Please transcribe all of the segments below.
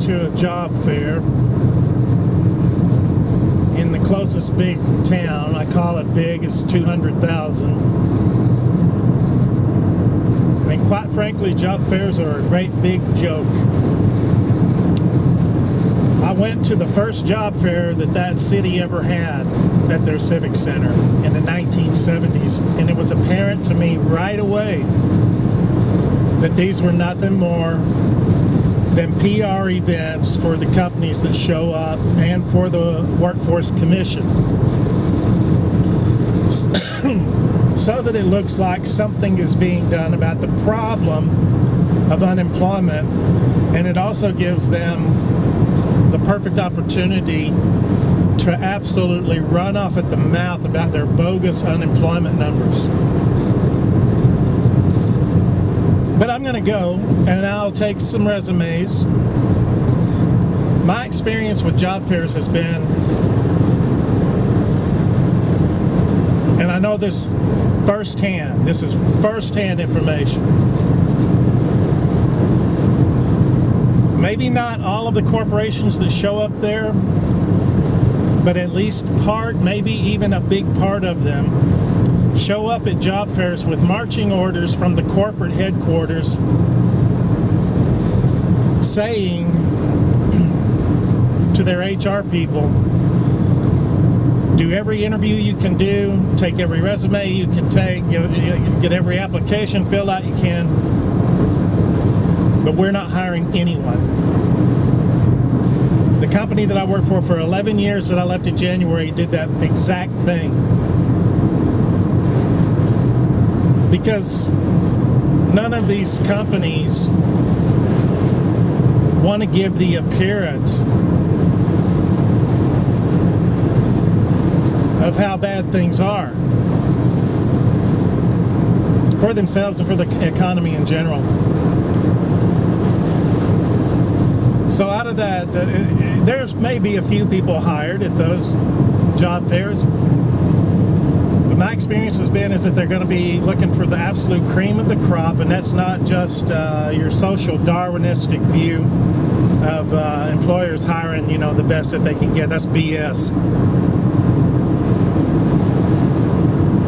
to a job fair in the closest big town. I call it big, it's 200,000. And quite frankly, job fairs are a great big joke. I went to the first job fair that city ever had at their civic center in the 1970s, and it was apparent to me right away that these were nothing more than PR events for the companies that show up and for the Workforce Commission. So that it looks like something is being done about the problem of unemployment, and it also gives them the perfect opportunity to absolutely run off at the mouth about their bogus unemployment numbers. But I'm going to go and I'll take some resumes. My experience with job fairs has been, and I know this firsthand, this is firsthand information. Maybe not all of the corporations that show up there, but at least part, maybe even a big part of them, show up at job fairs with marching orders from the corporate headquarters saying to their HR people, do every interview you can do, take every resume you can take, get every application filled out you can, but we're not hiring anyone. The company that I worked for 11 years that I left in January did that exact thing. Because none of these companies want to give the appearance of how bad things are for themselves and for the economy in general. So out of that, there's maybe a few people hired at those job fairs. But my experience has been is that they're going to be looking for the absolute cream of the crop, and that's not just your social Darwinistic view of employers hiring, the best that they can get. That's BS.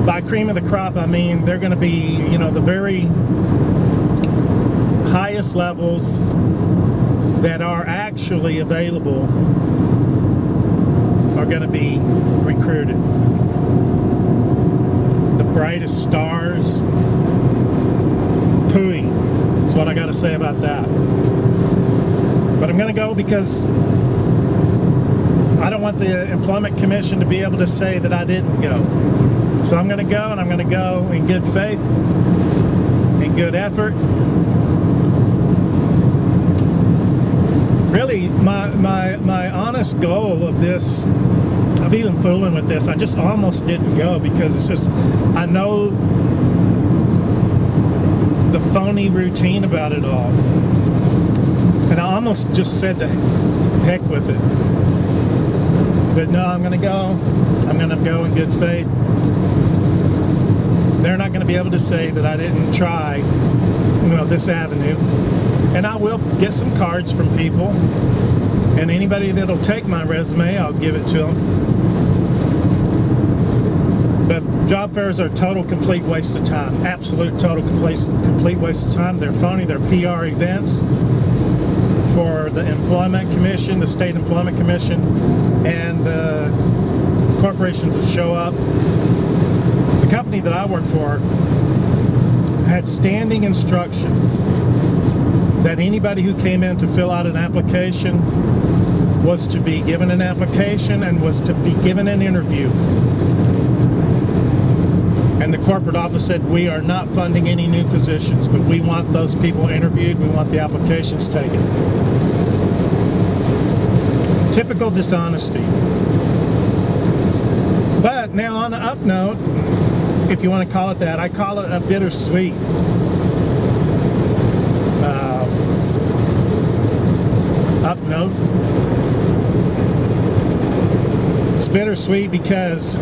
By cream of the crop, I mean they're going to be, the very highest levels that are actually available are going to be recruited. The brightest stars. Pooey. That's what I got to say about that. But I'm going to go because I don't want the Employment Commission to be able to say that I didn't go. So I'm going to go, and I'm going to go in good faith, in good effort. Really, my honest goal of this, of even fooling with this, I just almost didn't go because it's just, I know the phony routine about it all. And I almost just said the heck with it. But no, I'm going to go. I'm going to go in good faith. They're not going to be able to say that I didn't try, this avenue. And I will get some cards from people, and anybody that'll take my resume, I'll give it to them. But job fairs are a total, complete waste of time. Absolute, total, complete waste of time. They're phony. They're PR events for the Employment Commission, the State Employment Commission, and the corporations that show up. The company that I work for had standing instructions that anybody who came in to fill out an application was to be given an application and was to be given an interview. And the corporate office said, we are not funding any new positions, but we want those people interviewed, we want the applications taken. Typical dishonesty. But now on an up note, if you want to call it that, I call it a bittersweet. Up note. It's bittersweet because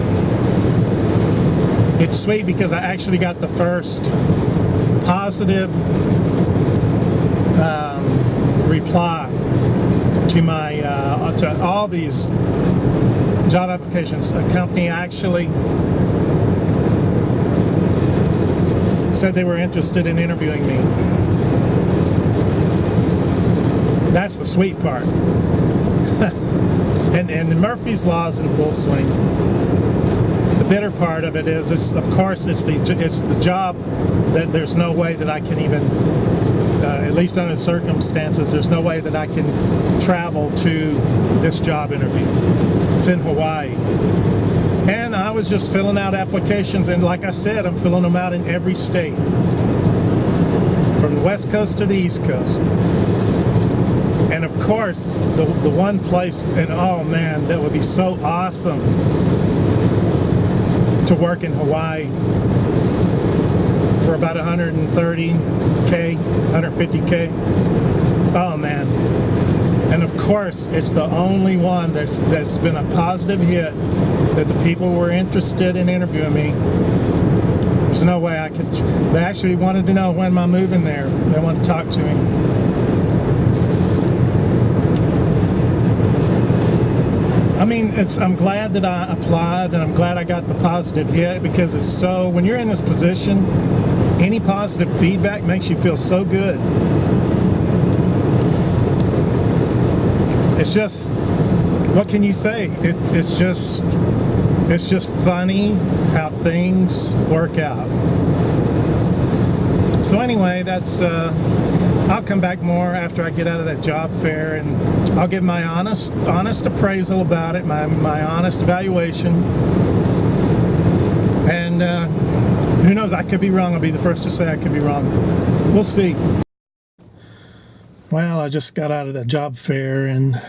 it's sweet because I actually got the first positive reply to my to all these job applications. A company actually said they were interested in interviewing me. That's the sweet part. and Murphy's Law is in full swing. The bitter part of it is, of course, it's the job that there's no way that I can even, at least under the circumstances, there's no way that I can travel to this job interview. It's in Hawaii. And I was just filling out applications, and like I said, I'm filling them out in every state, from the West Coast to the East Coast. And of course, the one place, and oh man, that would be so awesome to work in Hawaii for about 130K, 150K. Oh man. And of course, it's the only one that's been a positive hit, that the people were interested in interviewing me. There's no way I could. They actually wanted to know when am I moving there. They wanted to talk to me. I mean, I'm glad that I applied, and I'm glad I got the positive hit, because it's so, when you're in this position, any positive feedback makes you feel so good. It's just, what can you say? It's just funny how things work out. So anyway, that's I'll come back more after I get out of that job fair, and I'll give my honest appraisal about it, my honest evaluation. And who knows, I could be wrong. I'll be the first to say I could be wrong. We'll see. Well, I just got out of that job fair, and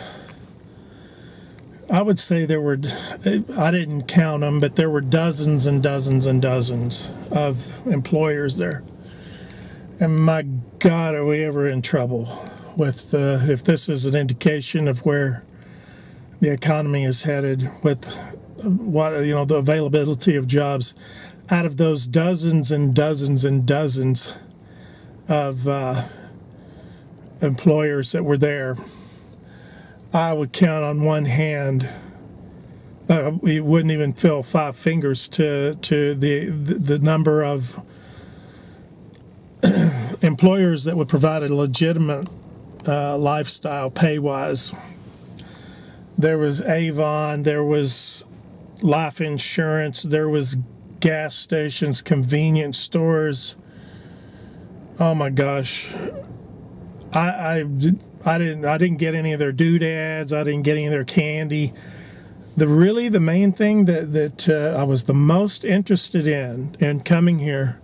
I would say there were, I didn't count them, but there were dozens and dozens and dozens of employers there. And my God, are we ever in trouble with, if this is an indication of where the economy is headed, with what, the availability of jobs. Out of those dozens and dozens and dozens of employers that were there, I would count on one hand. We wouldn't even fill 5 fingers to the number of employers that would provide a legitimate lifestyle pay-wise. There was Avon, there was life insurance, there was gas stations, convenience stores. Oh my gosh, I didn't get any of their doodads. I didn't get any of their candy. The main thing that I was the most interested in coming here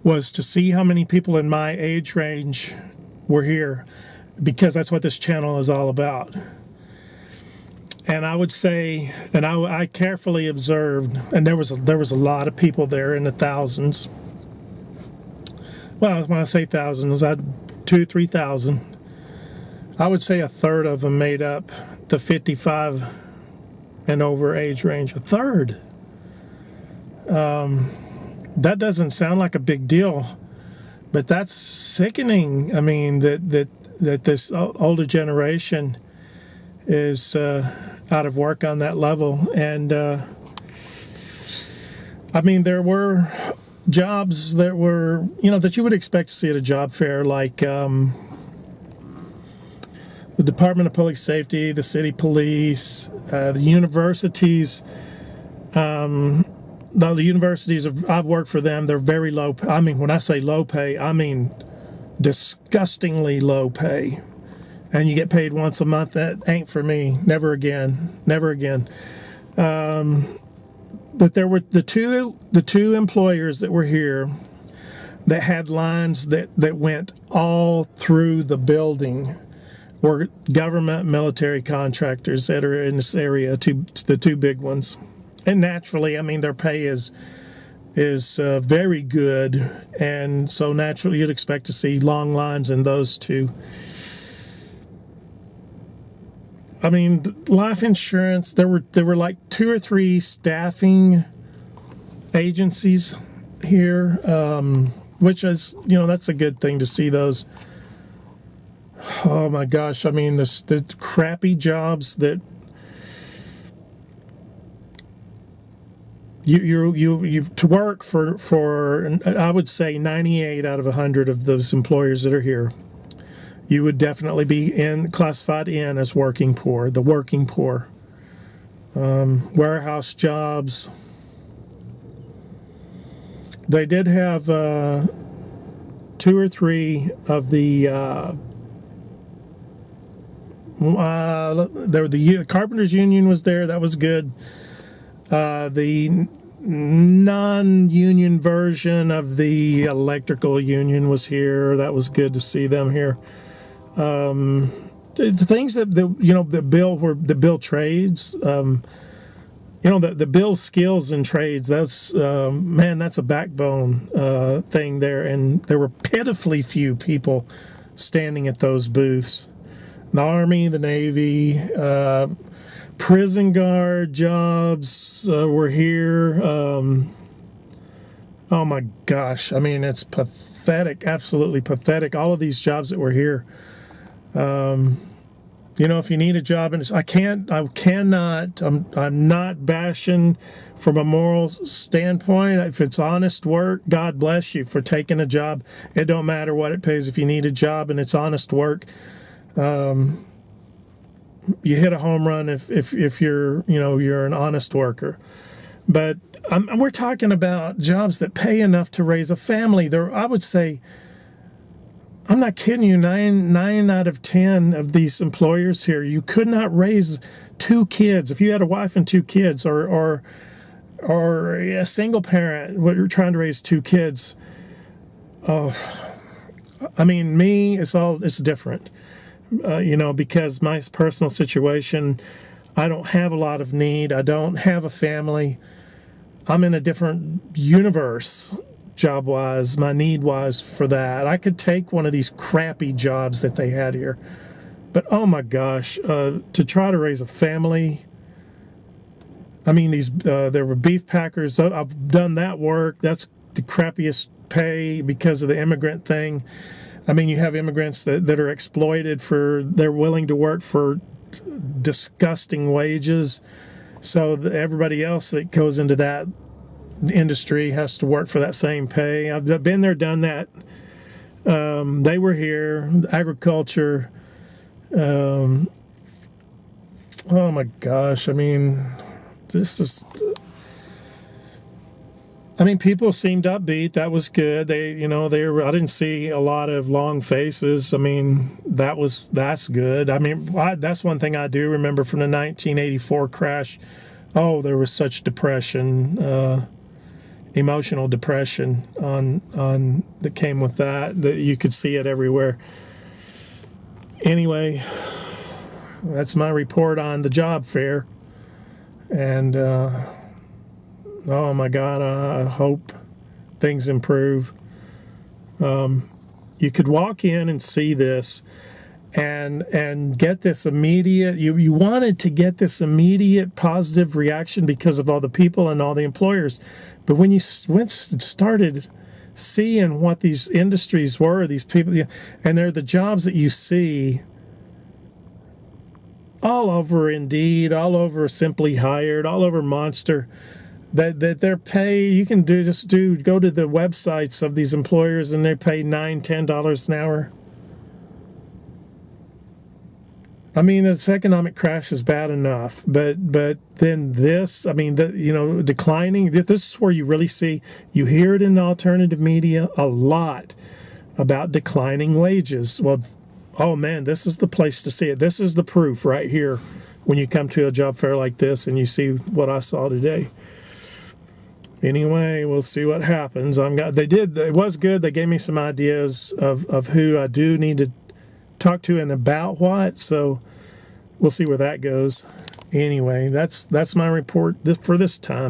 was to see how many people in my age range were here, because that's what this channel is all about. And I would say, and I carefully observed, and there was a lot of people there, in the thousands. Well, when I say thousands, I'd 2,000-3,000. I would say a third of them made up the 55 and over age range. A third. That doesn't sound like a big deal, but that's sickening. I mean, that this older generation is out of work on that level. And I mean, there were jobs that were, that you would expect to see at a job fair, like the Department of Public Safety, the city police, the universities. The universities, I've worked for them, they're very low. I mean, when I say low pay, I mean disgustingly low pay. And you get paid once a month. That ain't for me. Never again. Never again. But there were the two employers that were here that had lines that went all through the building, were government military contractors that are in this area, the two big ones. And naturally, I mean, their pay is very good, and so naturally you'd expect to see long lines in those two. I mean, life insurance, there were like 2 or 3 staffing agencies here, which is, that's a good thing to see those. Oh my gosh, I mean, the crappy jobs that you to work for I would say 98 out of 100 of those employers that are here, you would definitely be classified in as working poor, the working poor. Warehouse jobs. They did have 2 or 3 of the the Carpenters Union was there. That was good. The non-union version of the electrical union was here. That was good to see them here. The things that the bill trades. The bill skills and trades. That's man, that's a backbone thing there. And there were pitifully few people standing at those booths. The Army, the Navy. Prison guard jobs were here. Oh my gosh. I mean, it's pathetic, absolutely pathetic. All of these jobs that were here. If you need a job, and I'm not bashing from a moral standpoint. If it's honest work, God bless you for taking a job. It don't matter what it pays. If you need a job and it's honest work, you hit a home run if you're an honest worker. But we're talking about jobs that pay enough to raise a family. I would say, I'm not kidding you, 9 out of 10 of these employers here, you could not raise 2 kids. If you had a wife and 2 kids, or a single parent, you're trying to raise 2 kids. Oh, I mean, it's different. Because my personal situation, I don't have a lot of need. I don't have a family. I'm in a different universe, job-wise, my need-wise for that. I could take one of these crappy jobs that they had here. But, oh my gosh, to try to raise a family. I mean, there were beef packers. I've done that work. That's the crappiest pay because of the immigrant thing. I mean, you have immigrants that are exploited they're willing to work for disgusting wages. So everybody else that goes into that industry has to work for that same pay. I've been there, done that. They were here, agriculture. Oh my gosh. I mean, people seemed upbeat. That was good. I didn't see a lot of long faces. I mean, that's good. I mean, that's one thing I do remember from the 1984 crash. Oh, there was such depression, emotional depression that came with that you could see it everywhere. Anyway, that's my report on the job fair. And, oh my God, I hope things improve. You could walk in and see this and get this immediate, you wanted to get this immediate positive reaction because of all the people and all the employers. But when you started seeing what these industries were, these people, and they're the jobs that you see all over Indeed, all over Simply Hired, all over Monster, that their pay, you can go to the websites of these employers and they pay $9-10 an hour. I mean, this economic crash is bad enough, but then this, I mean, declining, this is where you really see, you hear it in the alternative media a lot about declining wages. Well, oh man, this is the place to see it. This is the proof right here when you come to a job fair like this and you see what I saw today. Anyway, we'll see what happens. It was good. They gave me some ideas of who I do need to talk to and about what, so we'll see where that goes. Anyway, that's my report for this time.